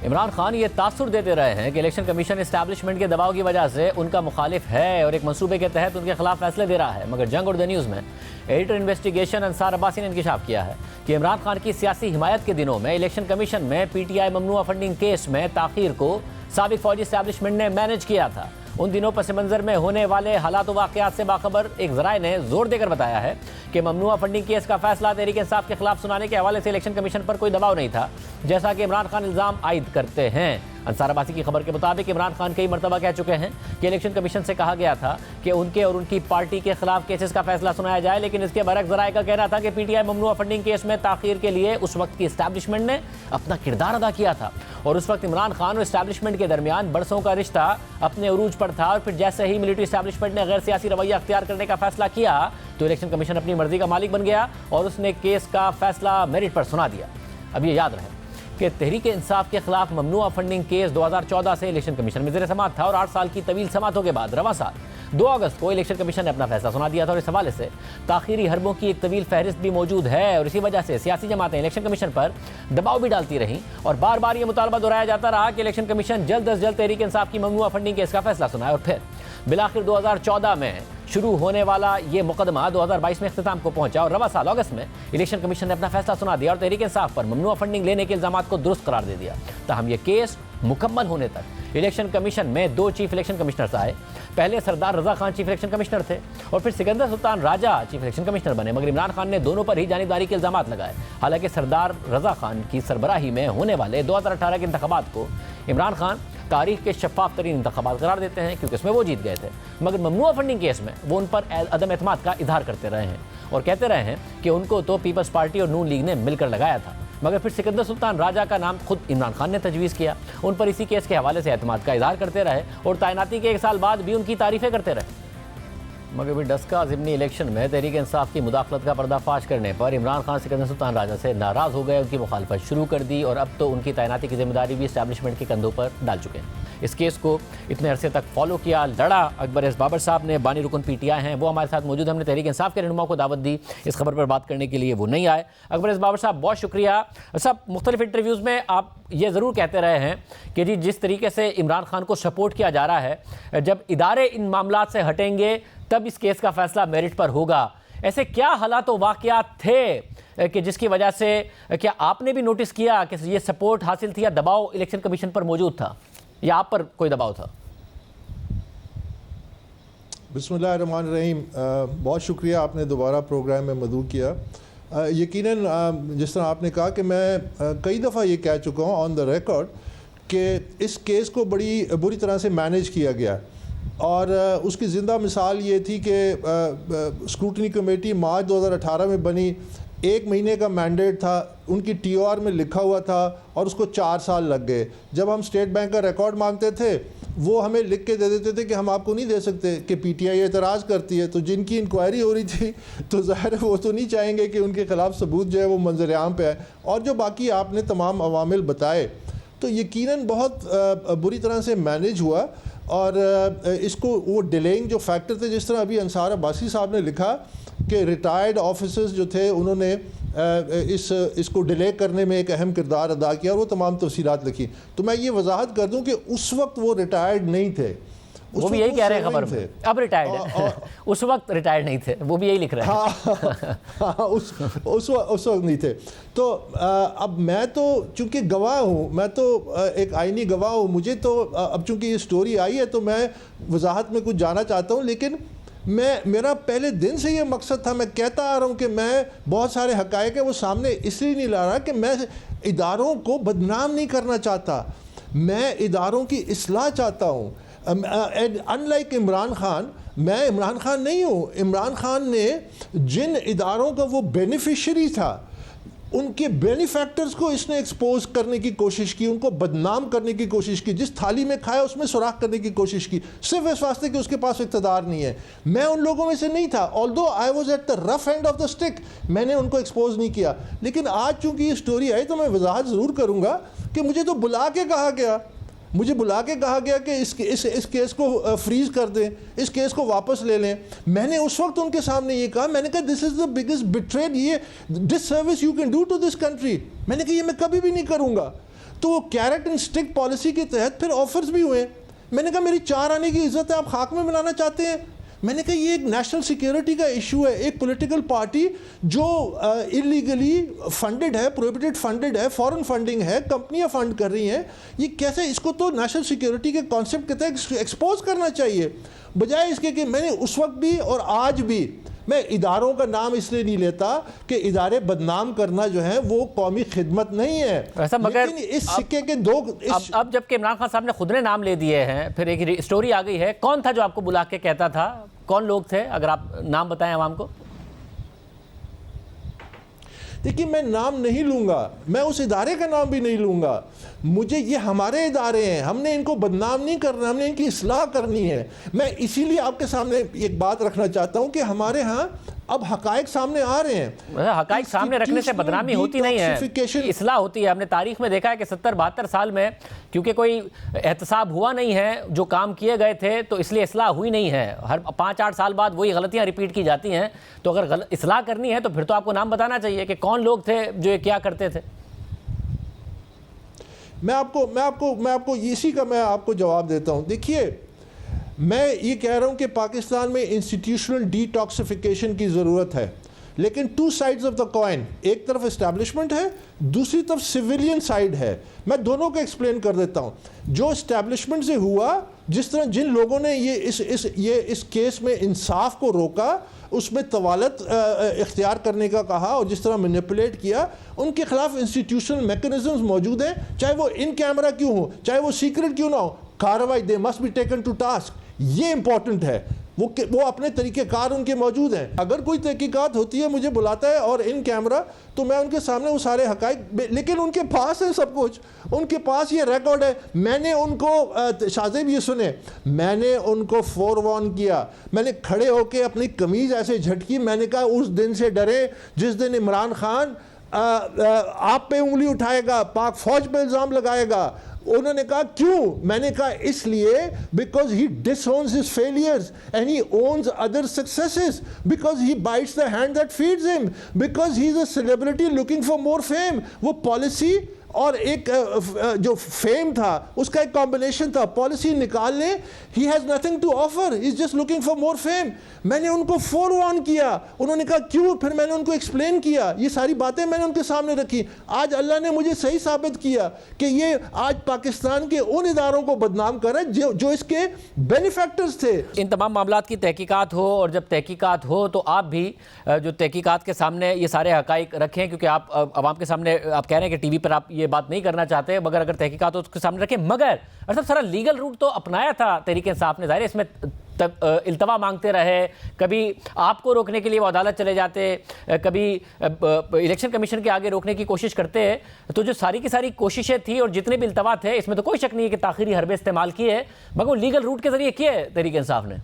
عمران خان یہ تاثر دیتے رہے ہیں کہ الیکشن کمیشن اسٹیبلشمنٹ کے دباؤ کی وجہ سے ان کا مخالف ہے اور ایک منصوبے کے تحت ان کے خلاف فیصلے دے رہا ہے، مگر جنگ اردو نیوز میں ایڈیٹر انویسٹیگیشن انصار عباسی نے انکشاف کیا ہے کہ عمران خان کی سیاسی حمایت کے دنوں میں الیکشن کمیشن میں پی ٹی آئی ممنوعہ فنڈنگ کیس میں تاخیر کو سابق فوجی اسٹیبلشمنٹ نے مینج کیا تھا۔ ان دنوں پس منظر میں ہونے والے حالات و واقعات سے باخبر ایک ذرائع نے زور دے کر بتایا ہے کہ ممنوعہ فنڈنگ کیس کا فیصلہ تحریک انصاف کے خلاف سنانے کے حوالے سے الیکشن کمیشن پر کوئی دباؤ نہیں تھا، جیسا کہ عمران خان الزام عائد کرتے ہیں۔ انصار عباسی کی خبر کے مطابق عمران خان کئی مرتبہ کہہ چکے ہیں کہ الیکشن کمیشن سے کہا گیا تھا کہ ان کے اور ان کی پارٹی کے خلاف کیسز کا فیصلہ سنایا جائے، لیکن اس کے برعکس ذرائع کا کہنا تھا کہ پی ٹی آئی ممنوعہ فنڈنگ کیس میں تاخیر کے لیے اس وقت کی اسٹیبلشمنٹ نے اپنا کردار ادا کیا تھا، اور اس وقت عمران خان اور اسٹیبلشمنٹ کے درمیان برسوں کا رشتہ اپنے عروج پر تھا، اور پھر جیسے ہی ملٹری اسٹیبلشمنٹ نے غیر سیاسی رویہ اختیار کرنے کا فیصلہ کیا تو الیکشن کمیشن اپنی مرضی کا مالک بن گیا اور اس نے کیس کا فیصلہ میرٹ پر سنا دیا۔ اب یہ یاد رہے کہ تحریک انصاف کے خلاف ممنوعہ فنڈنگ کیس 2014 سے الیکشن کمیشن میں زیر سماعت تھا، اور 8 سال کی طویل سماعتوں کے بعد رواں سال 2 اگست کو الیکشن کمیشن نے اپنا فیصلہ سنا دیا تھا، اور اس حوالے سے تاخیری حربوں کی ایک طویل فہرست بھی موجود ہے، اور اسی وجہ سے سیاسی جماعتیں الیکشن کمیشن پر دباؤ بھی ڈالتی رہیں اور بار بار یہ مطالبہ دہرایا جاتا رہا کہ الیکشن کمیشن جلد از جلد تحریک انصاف کی ممنوعہ فنڈنگ کیس کا فیصلہ سنائے، اور پھر بالآخر 2014 میں شروع ہونے والا یہ مقدمہ 2022 میں اختتام کو پہنچا، اور رواں سال اگست میں الیکشن کمیشن نے اپنا فیصلہ سنا دیا اور تحریک انصاف پر ممنوعہ فنڈنگ لینے کے الزامات کو درست قرار دے دیا۔ تاہم یہ کیس مکمل ہونے تک الیکشن کمیشن میں 2 چیف الیکشن کمشنرز آئے۔ پہلے سردار Raza Khan chief election commissioner تھے، اور پھر سکندر سلطان راجہ چیف الیکشن کمشنر بنے، مگر عمران خان نے دونوں پر ہی جانبداری کے الزامات لگائے۔ حالانکہ سردار رضا خان کی سربراہی میں ہونے والے 2018 کے انتخابات کو عمران خان تاریخ کے شفاف ترین انتخابات قرار دیتے ہیں، کیونکہ اس میں وہ جیت گئے تھے، مگر ممنوعہ فنڈنگ کیس میں وہ ان پر عدم اعتماد کا اظہار کرتے رہے ہیں اور کہتے رہے ہیں کہ ان کو تو پیپلز پارٹی اور نون لیگ نے مل کر لگایا تھا، مگر پھر سکندر سلطان راجہ کا نام خود عمران خان نے تجویز کیا، ان پر اسی کیس کے حوالے سے اعتماد کا اظہار کرتے رہے اور تعیناتی کے 1 سال بعد بھی ان کی تعریفیں کرتے رہے۔ مگر بھی ڈسکا ضمنی الیکشن میں تحریک انصاف کی مداخلت کا پردہ فاش کرنے پر عمران خان سکندر سلطان راجہ سے ناراض ہو گئے، ان کی مخالفت شروع کر دی، اور اب تو ان کی تعیناتی کی ذمہ داری بھی اسٹیبلشمنٹ کے کندھوں پر ڈال چکے ہیں۔ اس کیس کو اتنے عرصے تک فالو کیا، لڑا اکبر ایس بابر صاحب نے، بانی رکن پی ٹی آئی ہیں، وہ ہمارے ساتھ موجود ہیں۔ ہم نے تحریک انصاف کے رہنما کو دعوت دی اس خبر پر بات کرنے کے لیے، وہ نہیں آئے۔ اکبر ایس بابر صاحب بہت شکریہ صاحب۔ مختلف انٹرویوز میں آپ یہ ضرور کہتے رہے ہیں کہ جی جس طریقے سے عمران خان کو سپورٹ کیا جا رہا ہے، جب ادارے ان معاملات سے ہٹیں گے تب اس کیس کا فیصلہ میرٹ پر ہوگا۔ ایسے کیا حالات و واقعات تھے کہ جس کی وجہ سے کیا آپ نے بھی نوٹس کیا کہ یہ سپورٹ حاصل تھی، یا دباؤ الیکشن کمیشن پر موجود تھا، یا آپ پر کوئی دباؤ تھا؟ بسم اللہ الرحمن الرحیم۔ بہت شکریہ آپ نے دوبارہ پروگرام میں مدعو کیا۔ یقیناً جس طرح آپ نے کہا کہ میں کئی دفعہ یہ کہہ چکا ہوں آن دا ریکارڈ کہ اس کیس کو بڑی بری طرح سے مینیج کیا گیا، اور اس کی زندہ مثال یہ تھی کہ اسکروٹنی کمیٹی مارچ 2018 میں بنی، 1 مہینے کا مینڈیٹ تھا، ان کی ٹی او آر میں لکھا ہوا تھا، اور اس کو 4 سال لگ گئے۔ جب ہم اسٹیٹ بینک کا ریکارڈ مانگتے تھے وہ ہمیں لکھ کے دے دیتے تھے کہ ہم آپ کو نہیں دے سکتے، کہ پی ٹی آئی اعتراض کرتی ہے، تو جن کی انکوائری ہو رہی تھی تو ظاہر ہے وہ تو نہیں چاہیں گے کہ ان کے خلاف ثبوت جو ہے وہ منظر عام پہ آئے، اور جو باقی آپ نے تمام عوامل بتائے تو یقیناً بہت بری طرح سے مینیج ہوا۔ اور اس کو وہ ڈیلینگ جو فیکٹر تھے، جس طرح ابھی انصار عباسی صاحب نے لکھا کہ ریٹائرڈ آفیسرز جو تھے انہوں نے اس کو ڈیلے کرنے میں ایک اہم کردار ادا کیا، اور وہ تمام تفصیلات لکھی۔ تو میں یہ وضاحت کر دوں کہ اس وقت وہ ریٹائرڈ نہیں تھے، وہ بھی یہی کہہ رہے ہیں خبر میں، اب ریٹائرڈ ہیں، اس وقت ریٹائرڈ نہیں تھے، وہ بھی یہی لکھ رہے ہیں۔ ہاں اس وقت نہیں تھے۔ تو اب میں تو چونکہ گواہ ہوں، میں تو ایک آئینی گواہ ہوں، مجھے تو اب چونکہ یہ سٹوری آئی ہے تو میں وضاحت میں کچھ جانا چاہتا ہوں، لیکن میرا پہلے دن سے یہ مقصد تھا، میں کہتا آ رہا ہوں کہ میں بہت سارے حقائق ہیں وہ سامنے اس لیے نہیں لا رہا کہ میں اداروں کو بدنام نہیں کرنا چاہتا، میں اداروں کی اصلاح چاہتا ہوں۔ ان لائک عمران خان، میں عمران خان نہیں ہوں۔ عمران خان نے جن اداروں کا وہ بینیفیشری تھا ان کے بینیفیکٹرز کو اس نے ایکسپوز کرنے کی کوشش کی، ان کو بدنام کرنے کی کوشش کی، جس تھالی میں کھایا اس میں سوراخ کرنے کی کوشش کی، صرف اس واسطے کہ اس کے پاس اقتدار نہیں ہے۔ میں ان لوگوں میں سے نہیں تھا، although I was at the rough end of the stick، میں نے ان کو ایکسپوز نہیں کیا۔ لیکن آج چونکہ یہ سٹوری آئی تو میں وضاحت ضرور کروں گا کہ مجھے تو بلا کے کہا گیا، مجھے بلا کے کہا گیا کہ اس کیس کو فریز کر دیں، اس کیس کو واپس لے لیں۔ میں نے اس وقت ان کے سامنے یہ کہا، میں نے کہا دس از دا بگیسٹ بیٹریڈ، یہ disservice you can do to this country, میں نے کہا یہ میں کبھی بھی نہیں کروں گا۔ تو وہ کیرٹ اینڈ اسٹک پالیسی کے تحت پھر آفرز بھی ہوئے. میں نے کہا میری 4 آنے کی عزت ہے, آپ خاک میں ملانا چاہتے ہیں؟ میں نے کہا یہ ایک نیشنل سیکیورٹی کا ایشو ہے. ایک پولیٹیکل پارٹی جو انلیگلی فنڈڈ ہے, پروہیبٹڈ فنڈڈ ہے, فورن فنڈنگ ہے, کمپنیاں فنڈ کر رہی ہیں, یہ کیسے, اس کو تو نیشنل سیکیورٹی کے کانسیپٹ کے تحت ایکسپوز کرنا چاہیے, بجائے اس کے کہ میں نے اس وقت بھی اور آج بھی, میں اداروں کا نام اس لیے نہیں لیتا کہ ادارے بدنام کرنا جو ہے وہ قومی خدمت نہیں ہے. مگر اس سکے کے دو اب جب کہ عمران خان صاحب نے خود نے نام لے دیے ہیں, پھر ایک سٹوری آ گئی ہے, کون تھا جو آپ کو بلا کے کہتا تھا, کون لوگ تھے, اگر آپ نام بتائیں عوام کو؟ دیکھیے میں نام نہیں لوں گا, میں اس ادارے کا نام بھی نہیں لوں گا. مجھے یہ ہمارے ادارے ہیں, ہم نے ان کو بدنام نہیں کرنا, ہم نے ان کی اصلاح کرنی ہے. میں اسی لیے آپ کے سامنے ایک بات رکھنا چاہتا ہوں کہ ہمارے ہاں اب حقائق سامنے آ رہے ہیں. حقائق سامنے رکھنے سے بدنامی ہوتی نہیں ہے, اصلاح ہوتی ہے. ہم نے تاریخ میں دیکھا ہے کہ 70-72 سال میں کیونکہ کوئی احتساب ہوا نہیں ہے, جو کام کیے گئے تھے, تو اس لیے اصلاح ہوئی نہیں ہے. ہر 5-8 سال بعد وہی غلطیاں ریپیٹ کی جاتی ہیں. تو اگر اصلاح کرنی ہے تو پھر تو آپ کو نام بتانا چاہیے کہ کون لوگ تھے جو یہ کیا کرتے تھے. میں آپ کو اسی کا میں آپ کو جواب دیتا ہوں. دیکھیے میں یہ کہہ رہا ہوں کہ پاکستان میں انسٹیٹیوشنل ڈی ٹاکسیفیکیشن کی ضرورت ہے, لیکن 2 sides آف دا کوائن, ایک طرف اسٹیبلشمنٹ ہے, دوسری طرف سویلین سائیڈ ہے. میں دونوں کو ایکسپلین کر دیتا ہوں. جو اسٹیبلشمنٹ سے ہوا, جس طرح جن لوگوں نے یہ اس کیس میں انصاف کو روکا, اس میں طوالت اختیار کرنے کا کہا اور جس طرح مینیپولیٹ کیا, ان کے خلاف انسٹیٹیوشنل میکنزمز موجود ہیں, چاہے وہ ان کیمرہ کیوں ہو, چاہے وہ سیکرٹ کیوں نہ ہو. کارروائی they must be taken to task, یہ امپورٹنٹ ہے. وہ اپنے طریقہ کار ان کے موجود ہیں. اگر کوئی تحقیقات ہوتی ہے, مجھے بلاتا ہے اور ان کیمرہ, تو میں ان کے سامنے وہ سارے حقائق, لیکن ان کے پاس ہے سب کچھ, ان کے پاس یہ ریکارڈ ہے. میں نے ان کو, شاہزیب یہ سنیں, میں نے ان کو فور وارن کیا, میں نے کھڑے ہو کے اپنی قمیض ایسے جھٹکی, میں نے کہا اس دن سے ڈرے جس دن عمران خان آپ پہ انگلی اٹھائے گا, پاک فوج پہ الزام لگائے گا. انہوں نے کہا کیوں؟ میں نے کہا اس لیے because he disowns his failures and he owns other successes, because he bites the hand that feeds him, because he's a celebrity looking for more fame. وہ پالیسی اور ایک جو فیم تھا اس کا ایک کمبینیشن تھا. پالیسی نکال لیں, he has nothing to offer, he's just looking for more fame. میں نے ان کو فور وارن کیا, انہوں نے کہا کیوں؟ پھر میں نے ان کو ایکسپلین کیا, یہ ساری باتیں میں نے ان کے سامنے رکھی. آج اللہ نے مجھے صحیح ثابت کیا کہ یہ آج پاکستان کے ان اداروں کو بدنام کر رہے ہیں جو اس کے بینیفیکٹرز تھے. ان تمام معاملات کی تحقیقات ہو, اور جب تحقیقات ہو تو آپ بھی جو تحقیقات کے سامنے یہ سارے حقائق رکھیں, کیونکہ آپ عوام کے سامنے آپ کہہ رہے ہیں کہ ٹی وی پر آپ یہ بات نہیں کرنا چاہتے, مگر اگر تحقیقات ہو اس کے سامنے رکھیں. مگر ارشد سارا لیگل روٹ تو اپنایا تھا تحریک انصاف نے, ظاہر ہے اس میں التوا مانگتے رہے, کبھی آپ کو روکنے کے لیے وہ عدالت چلے جاتے, کبھی الیکشن کمیشن کے آگے روکنے کی کوشش کرتے. تو جو ساری کی ساری کوششیں تھیں اور جتنے بھی التوا تھے, اس میں تو کوئی شک نہیں ہے کہ تاخیری حربے استعمال کیے ہیں, مگر وہ لیگل روٹ کے ذریعے کیے تحریک انصاف نے.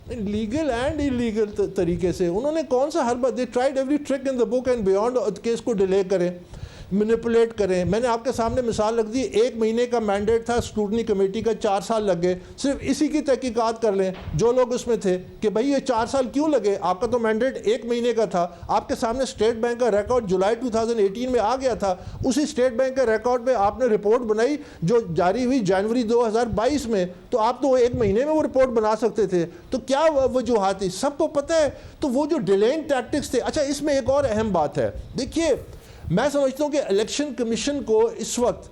لیگل اینڈ انلیگل طریقے سے انہوں نے کون سا حربہ, they tried every trick in the book and beyond case کو ڈیلے کریں, مینیپولیٹ کریں. میں نے آپ کے سامنے مثال رکھ دی, 1 مہینے کا مینڈیٹ تھا اسکروٹنی کمیٹی کا, 4 سال لگ گئے. صرف اسی کی تحقیقات کر لیں جو لوگ اس میں تھے کہ بھئی یہ 4 سال کیوں لگے, آپ کا تو مینڈیٹ 1 مہینے کا تھا. آپ کے سامنے اسٹیٹ بینک کا ریکارڈ جولائی 2018 میں آ گیا تھا, اسی اسٹیٹ بینک کے ریکارڈ میں آپ نے رپورٹ بنائی جو جاری ہوئی جنوری 2022 میں, تو آپ تو 1 مہینے میں وہ رپورٹ بنا سکتے تھے. تو کیا وجوہات تھی, سب کو پتہ ہے. تو وہ جو ڈیلینگ ٹیکٹکس تھے. اچھا اس میں ایک اور اہم بات ہے, دیکھیے میں سمجھتا ہوں کہ الیکشن کمیشن کو اس وقت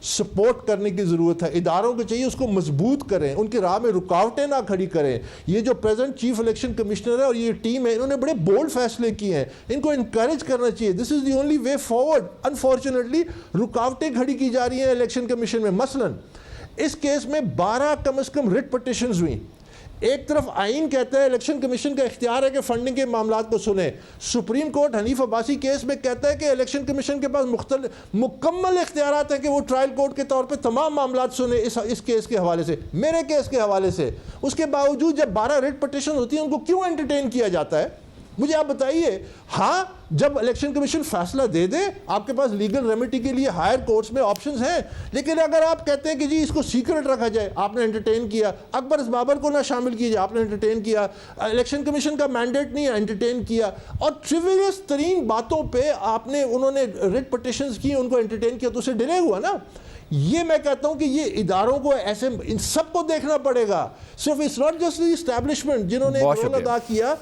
سپورٹ کرنے کی ضرورت ہے. اداروں کو چاہیے اس کو مضبوط کریں, ان کی راہ میں رکاوٹیں نہ کھڑی کریں. یہ جو پریزنٹ چیف الیکشن کمشنر ہے اور یہ ٹیم ہے, انہوں نے بڑے بولڈ فیصلے کیے ہیں, ان کو انکریج کرنا چاہیے. This is the only way forward. Unfortunately رکاوٹیں کھڑی کی جا رہی ہیں الیکشن کمیشن میں. مثلا اس کیس میں 12 کم از کم ریٹ پٹیشنز ہوئیں. ایک طرف آئین کہتا ہے الیکشن کمیشن کا اختیار ہے کہ فنڈنگ کے معاملات کو سنیں. Supreme court Hanif Abbasi case میں کہتا ہے کہ الیکشن کمیشن کے پاس مکمل اختیارات ہیں کہ وہ ٹرائل کورٹ کے طور پہ تمام معاملات سنیں اس کیس کے حوالے سے, میرے کیس کے حوالے سے. اس کے باوجود جب 12 ریٹ پٹیشن ہوتی ہیں ان کو کیوں انٹرٹین کیا جاتا ہے؟ مجھے آپ بتائیے, ہاں جب الیکشن کمیشن فیصلہ دے دے آپ کے پاس لیگل ریمیڈی کے لیے ہائر کورٹس میں آپشنز ہیں, لیکن اگر آپ کہتے ہیں کہ جی اس کو سیکرٹ رکھا جائے, آپ نے انٹرٹین کیا, اکبر بابر کو نہ شامل کیجیے, آپ نے انٹرٹین کیا, الیکشن کمیشن کا مینڈیٹ نہیں ہے, انٹرٹین کیا, اور ٹریویلس ترین باتوں پہ آپ نے, انہوں نے ریٹ پٹیشنز کی, ان کو انٹرٹین کیا, تو اسے ڈیلے ہوا نا. یہ میں کہتا ہوں کہ یہ اداروں کو ایسے ان سب کو دیکھنا پڑے گا, صرف it's not just the establishment جنہوں نے رول ادا کیا,